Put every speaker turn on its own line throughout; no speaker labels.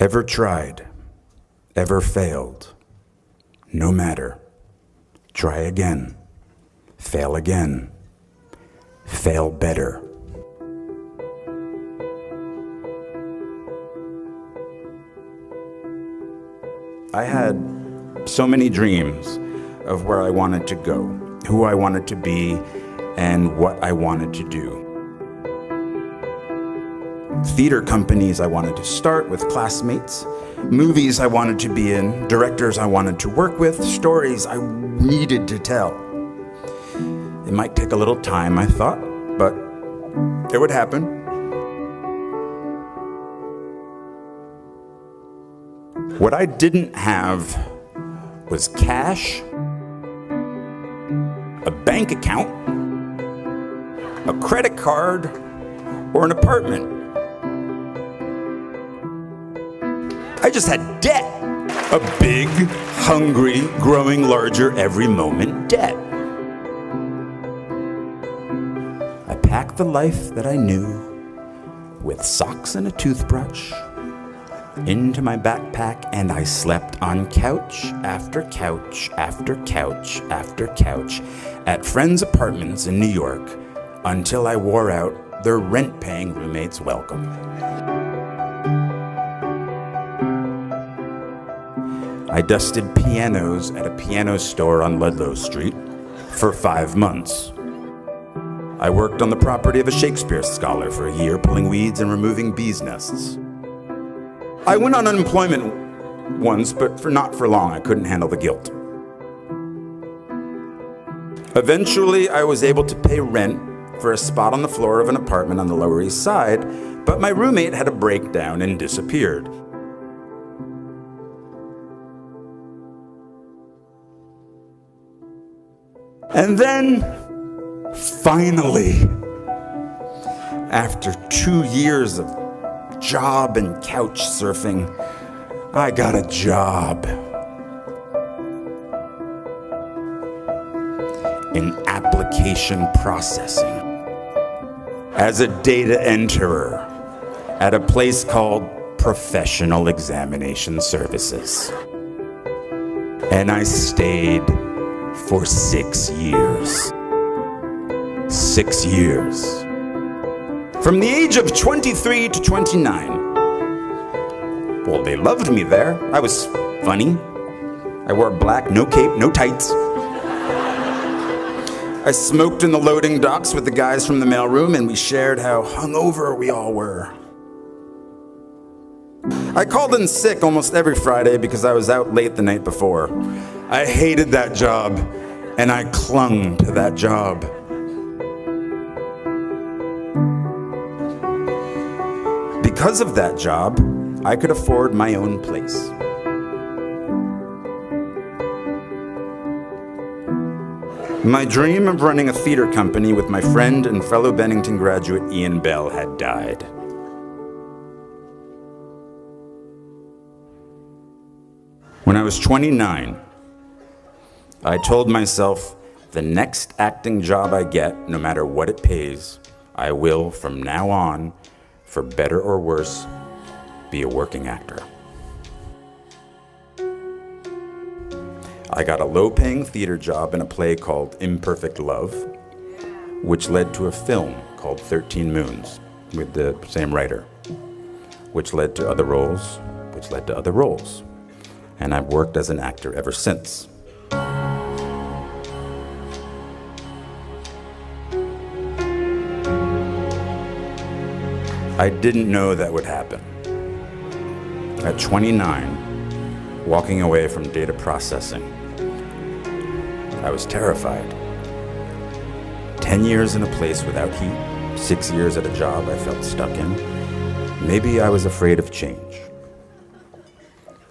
Ever tried, ever failed, no matter. Try again, fail again, fail better. I had so many dreams of where I wanted to go, who I wanted to be, and what I wanted to do. Theater companies I wanted to start with classmates, movies I wanted to be in, directors I wanted to work with, stories I needed to tell. It might take a little time, I thought, but it would happen. What I didn't have was cash, a bank account, a credit card, or an apartment. I just had debt. A big, hungry, growing larger every moment debt. I packed the life that I knew with socks and a toothbrush into my backpack, and I slept on couch after couch after couch after couch at friends' apartments in New York until I wore out their rent-paying roommates' welcome. I dusted pianos at a piano store on Ludlow Street for 5 months. I worked on the property of a Shakespeare scholar for a year, pulling weeds and removing bees' nests. I went on unemployment once, but not for long. I couldn't handle the guilt. Eventually, I was able to pay rent for a spot on the floor of an apartment on the Lower East Side, but my roommate had a breakdown and disappeared. And then, finally, after 2 years of job and couch surfing, I got a job in application processing as a data enterer at a place called Professional Examination Services. And I stayed for 6 years. 6 years. From the age of 23 to 29. Well, they loved me there. I was funny. I wore black, no cape, no tights. I smoked in the loading docks with the guys from the mailroom, and we shared how hungover we all were. I called in sick almost every Friday because I was out late the night before. I hated that job, and I clung to that job. Because of that job, I could afford my own place. My dream of running a theater company with my friend and fellow Bennington graduate Ian Bell had died. When I was 29, I told myself, the next acting job I get, no matter what it pays, I will, from now on, for better or worse, be a working actor. I got a low-paying theater job in a play called Imperfect Love, which led to a film called 13 Moons with the same writer, which led to other roles, which led to other roles. And I've worked as an actor ever since. I didn't know that would happen. At 29, walking away from data processing, I was terrified. 10 years in a place without heat, 6 years at a job I felt stuck in. Maybe I was afraid of change.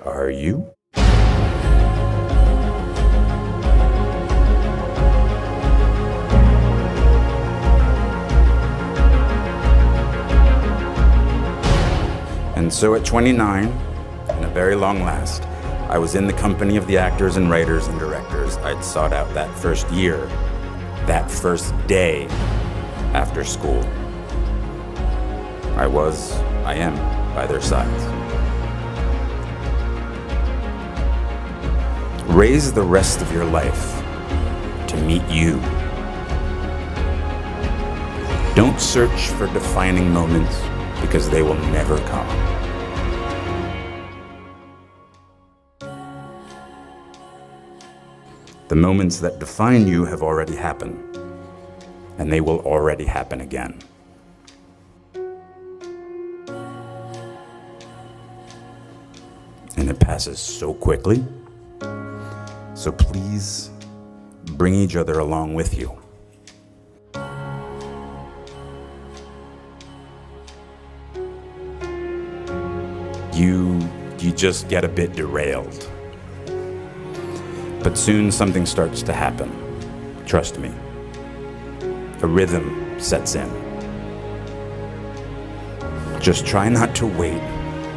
Are you? And so at 29, in a very long last, I was in the company of the actors and writers and directors I'd sought out that first year, that first day after school. I am by their sides. Raise the rest of your life to meet you. Don't search for defining moments because they will never come. The moments that define you have already happened, and they will already happen again. And it passes so quickly. So please bring each other along with you. You just get a bit derailed. But soon something starts to happen. Trust me. A rhythm sets in. Just try not to wait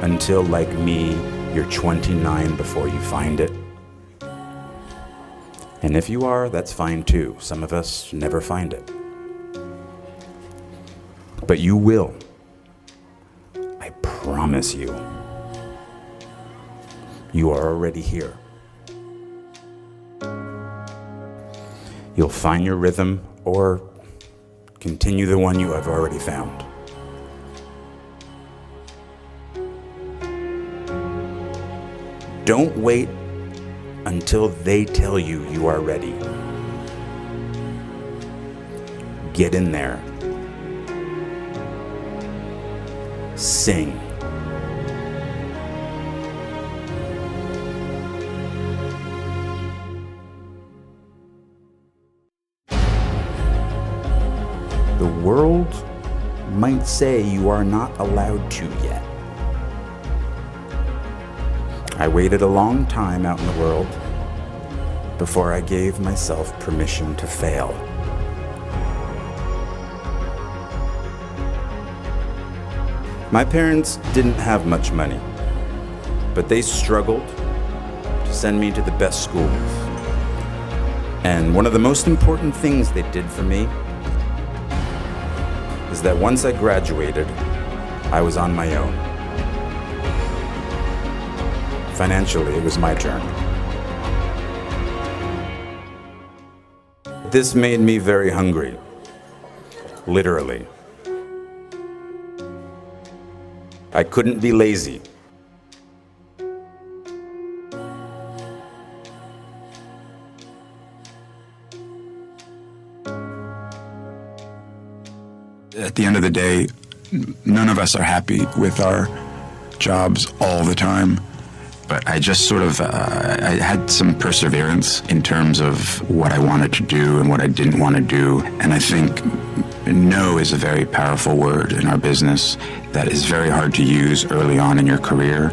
until, like me, you're 29 before you find it. And if you are, that's fine too. Some of us never find it. But you will. I promise you. You are already here. You'll find your rhythm or continue the one you have already found. Don't wait until they tell you you are ready. Get in there. Sing. The world might say you are not allowed to yet. I waited a long time out in the world before I gave myself permission to fail. My parents didn't have much money, but they struggled to send me to the best schools. And one of the most important things they did for me is that once I graduated, I was on my own. Financially, it was my turn. This made me very hungry, literally. I couldn't be lazy.
At the end of the day, none of us are happy with our jobs all the time. But I just sort of, I had some perseverance in terms of what I wanted to do and what I didn't want to do. And I think no is a very powerful word in our business that is very hard to use early on in your career.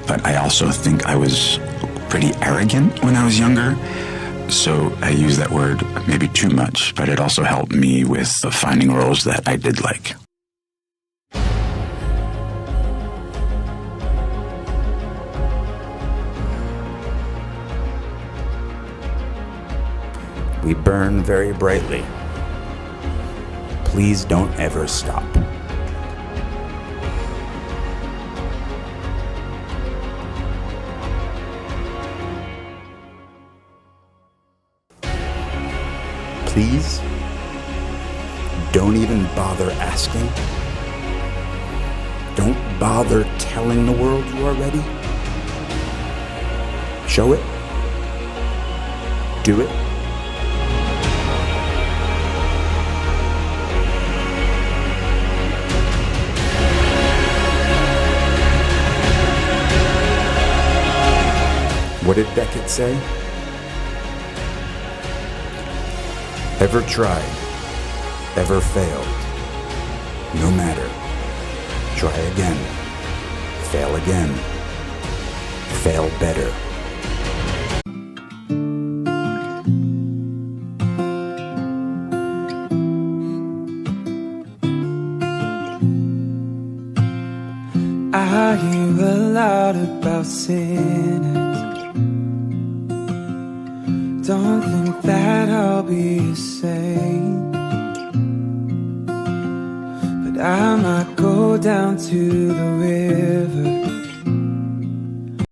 But I also think I was pretty arrogant when I was younger. So I use that word maybe too much, but it also helped me with finding roles that I did like.
We burn very brightly. Please don't ever stop. Please don't even bother asking. Don't bother telling the world you are ready. Show it. Do it. What did Beckett say? Ever tried, ever failed, no matter. Try again, fail better.
I hear a lot about sinners. Don't think that I'll be the same, but I might go down to the river